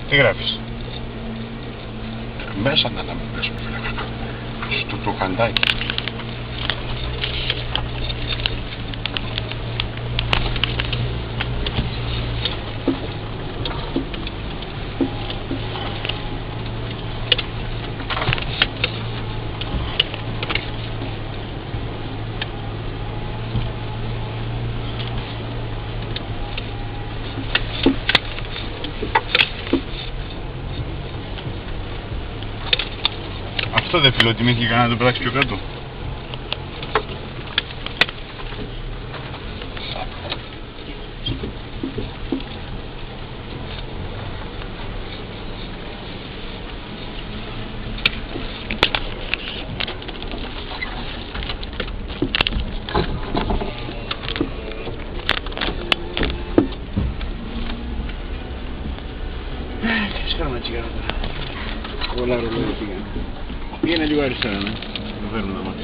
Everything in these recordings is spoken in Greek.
Τι γράφεις? Μέσα να μην πέσουμε, φίλε. Στο το καντάκι. Αυτό δεν φιλοτιμήθηκε κανένα να το πετάξει πιο κάτω. Σκάμε τσιγάρα τώρα. Πολλά ρολόγια πήγανε. Πήγαινε λίγο αριστερά, ναι. Το φέρνουν να μάθει.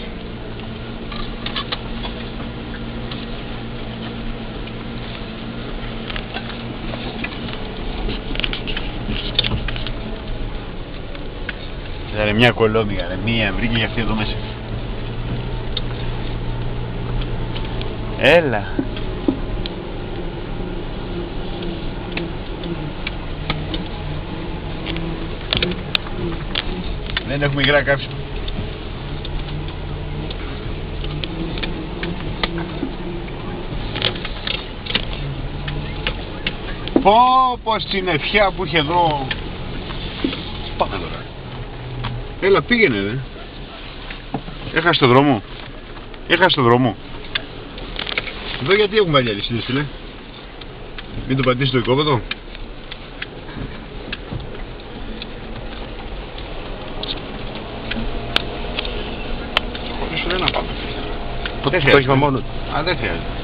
Ρε μια κολόμυγα, ρε μία βρήκε για αυτή εδώ μέσα. Έλα. Δεν έχουμε υγρά κάψιμο. Πω στην ευχιά που είχε εδώ. Πάμε τώρα. Έλα πήγαινε δε. Έχασε το δρόμο. Έχασε το δρόμο. Εδώ γιατί έχουμε παλιά λυσίδες, φίλε? Μην το πατήσει το οικόπεδο. Χωρίς σου λέει να πάμε. Το έχημα μόνο. Α, δεν χρειάζεται.